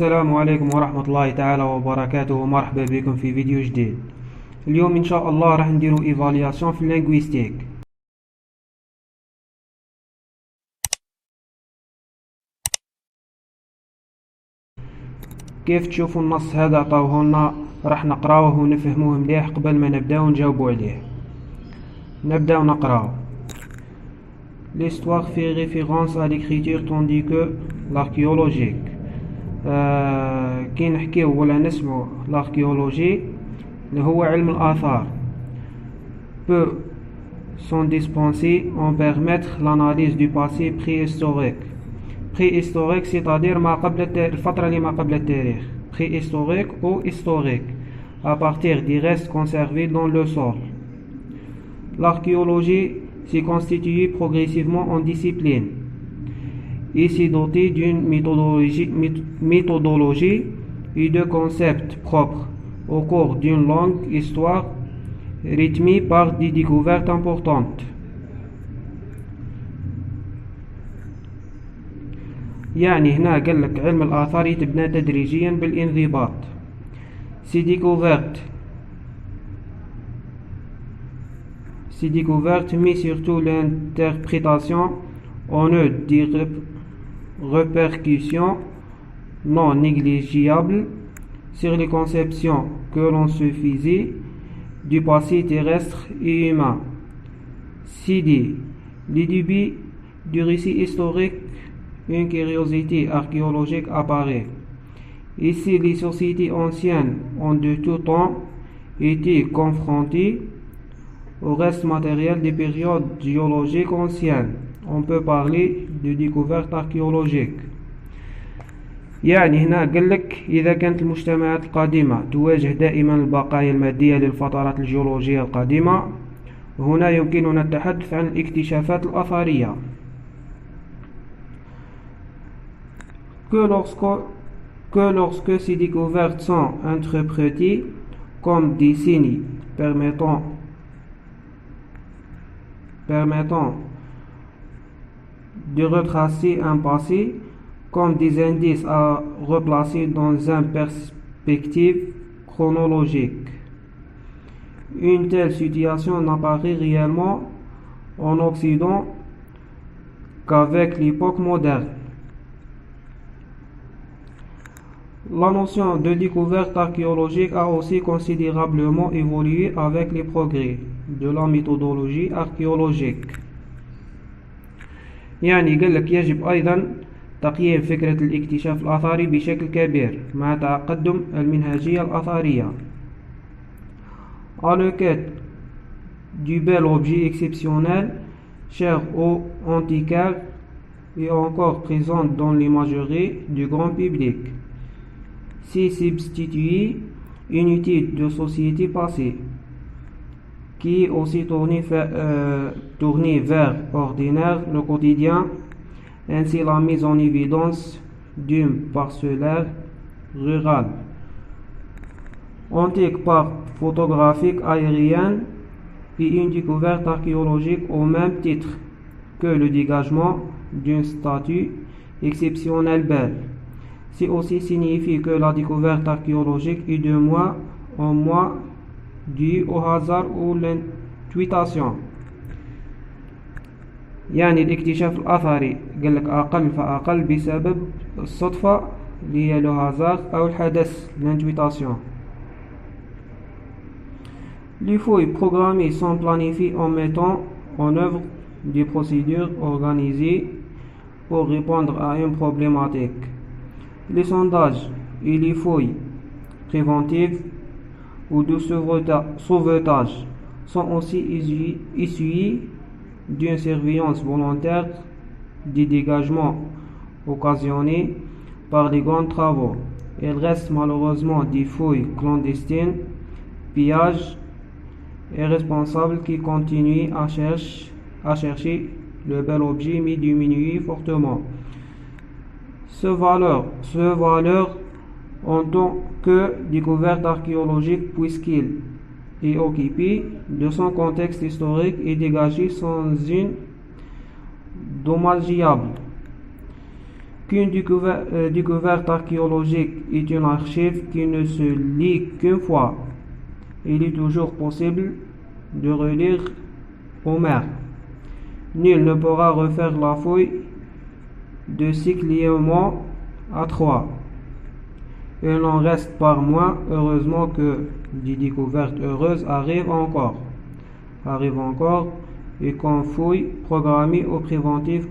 السلام عليكم ورحمة الله تعالى وبركاته ومرحبا بكم في فيديو جديد. اليوم إن شاء الله راح نديرو إيفالياسيون في اللينغويستيك. كيف تشوفوا النص هذا عطاوهولنا راح نقراوه ونفهموه مليح قبل ما نبداو نجاوبوا عليه. نبداو نقراو. L'histoire fait référence à l'écriture tandis que l'archéologique كي نحكيو ولا نسمو l'archéologie اللي هو علم الآثار peut s'en dispenser en permettre l'analyse du passé préhistorique. préhistorique c'est-à-dire ما قبل الفترة اللي ما قبل التاريخ. préhistorique ou historique à partir des restes conservés dans le sol. L'archéologie s'est constituée progressivement en discipline et s'est dotée d'une méthodologie et de concepts propres au cours d'une longue histoire rythmée par des découvertes importantes. يعني هنا قال لك علم الآثار يتبنى تدريجيا بالانضباط. Ces découvertes mais surtout l'interprétation ont eu des répercussions non négligeables sur les conceptions que l'on se faisait du passé terrestre et humain. Si dès les débuts du récit historique, une curiosité archéologique apparaît. Et si les sociétés anciennes ont de tout temps été confrontées au reste matériel des périodes géologiques anciennes, on peut parler de découverte archéologique. يعني هنا قال لك إذا كانت المجتمعات القديمة تواجه دائما البقايا المادية للفترات الجيولوجية القديمة، هنا يمكننا التحدث عن الاكتشافات الأثرية. Que lorsque ces découvertes sont interprétées comme des signes permettant de retracer un passé, comme des indices à replacer dans une perspective chronologique. Une telle situation n'apparaît réellement en Occident qu'avec l'époque moderne. La notion de découverte archéologique a aussi considérablement évolué avec les progrès de la méthodologie archéologique. يعني قال لك يجب أيضا تقييم فكرة الاكتشاف الأثري بشكل كبير مع تقدم المنهجية الأثرية. À la quête du bel objet exceptionnel, cher aux antiquaires et encore présent dans l'imagerie du grand public, s'est substituée une étude de société passée qui est aussi tournée vers ordinaire le quotidien, ainsi la mise en évidence d'une parcellaire rurale antique par photographique aérienne et une découverte archéologique au même titre que le dégagement d'une statue exceptionnelle belle. C'est aussi signifie que la découverte archéologique est de mois en mois due au hasard ou l'intuition. يعني الاكتشاف الأثري قال لك أقل فأقل بسبب الصدفة اللي هي لو هازار أو الحدث l'intuition. Les fouilles programmées sont planifiées en mettant en œuvre des procédures organisées pour répondre à une problématique. Les sondages et les fouilles préventives ou de sauvetage sont aussi issus d'une surveillance volontaire des dégagements occasionnés par les grands travaux. Il reste malheureusement des fouilles clandestines, pillages et responsables qui continuent à chercher le bel objet mais diminuent fortement ce valeur en tant que découverte archéologique puisqu'il est occupé de son contexte historique et dégagé sans une dommageable qu'une découverte archéologique est une archive qui ne se lit qu'une fois. Il est toujours possible de relire Homère. Nul ne pourra refaire la fouille de cycliement à 3. Il n'en reste pas moins, heureusement que des découvertes heureuses arrivent encore, et qu'une fouille programmée ou préventive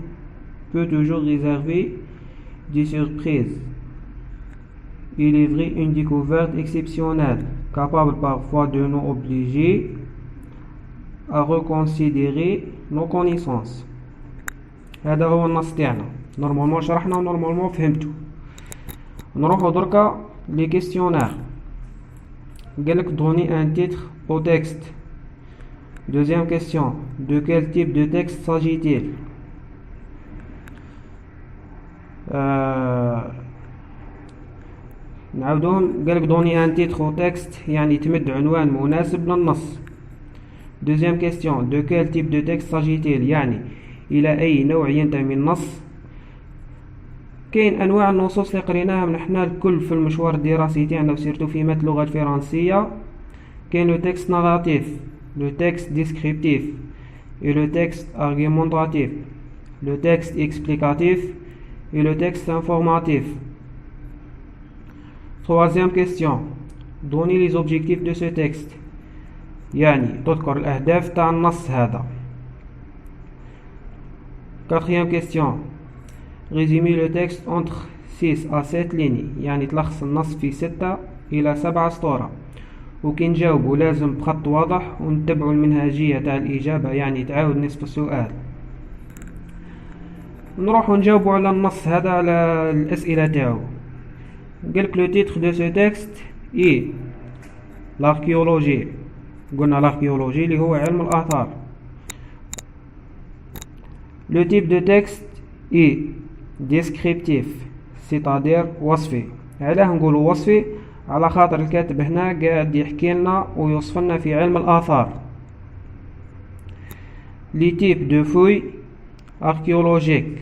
peut toujours réserver des surprises et livrer une découverte exceptionnelle, capable parfois de nous obliger à reconsidérer nos connaissances. هذا هو النص تاعنا. نورمالمون شرحنا ونورمالمون فهمتو. نروحو دركا لي كيستيونير. قالك donner un titre au texte. Deuxième question, de quel type de texte s'agit-il? نعاودوهم. قالك donner un titre au texte يعني تمد عنوان مناسب للنص. Deuxième question, de quel type de texte s'agit-il؟ يعني إلى أي نوع ينتمي النص. كاين أنواع النصوص اللي قريناها من حنا الكل في المشوار الدراسي تاعنا وسيرتو في مادة اللغة الفرنسية. كاين لو تكست ناراتيف، le texte descriptif et le texte argumentatif, le texte explicatif et le texte informatif. Troisième question, donner les objectifs de ce texte. يعني تذكر الأهداف تاع النص هذا. Quatrième question, résumer le texte entre 6 à 7 lignes. يعني تلخص النص في 6 إلى 7 سطور. وكي نجاوبوا لازم بخط واضح ونتبعوا المنهجية تاع الإجابة، يعني تعاود نصف السؤال. نروحوا نجاوبوا على النص هذا، على الأسئلة تاعو. قالك لو تيتر دو سو تكست إي l'archéologie. قلنا l'archéologie اللي هو علم الآثار. Le type de texte est descriptif, c'est-à-dire وصفي. علاه نقولوا وصفي؟ على خاطر الكاتب هنا قاعد يحكي لنا ويوصف لنا في علم الآثار. Les types de fouilles archéologiques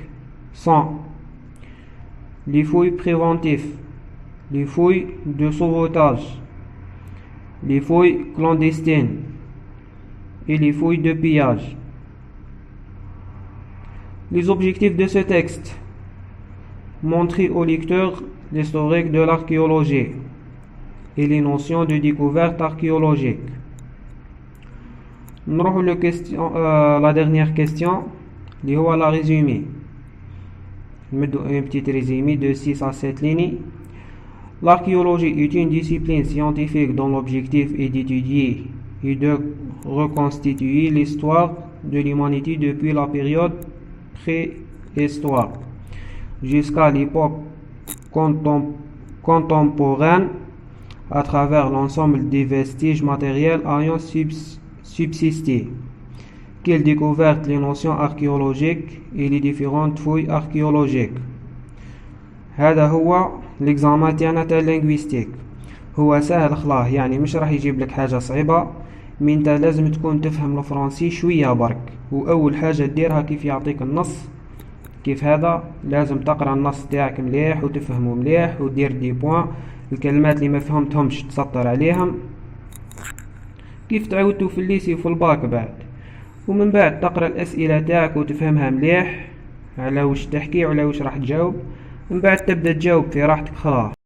sont les fouilles préventives, les fouilles de sauvetage, les fouilles clandestines et les fouilles de pillage. Les objectifs de ce texte: montrer au lecteur l'historique de l'archéologie et les notions de découverte archéologique. نروحو la dernière question اللي هو la résumé. نمدو un petit résumé de 6 à 7 lignes. L'archéologie est une discipline scientifique dont l'objectif est d'étudier et de reconstituer l'histoire de l'humanité depuis la période préhistoire jusqu'à l'époque contemporaine à travers l'ensemble des vestiges matériels ayant subsisté, qu'il découverte les notions archéologiques et les différentes fouilles archéologiques. هذا هو l'examen تاعنا تاع linguistique. هو سهل خلاه، يعني مش راح يجيب لك حاجة صعيبة، من انت لازم تكون تفهم الفرنسي شوية برك. وأول حاجة ديرها كيف يعطيك النص كيف هذا، لازم تقرأ النص تاعك مليح وتفهمه مليح ودير دي بوان. الكلمات اللي ما فهمتهمش تسطر عليهم كيف تعودتوا في الليسي وفي الباك بعد. ومن بعد تقرأ الأسئلة تاعك وتفهمها مليح على وش تحكي وعلى وش راح تجاوب. من بعد تبدأ تجاوب في راحتك خلاص.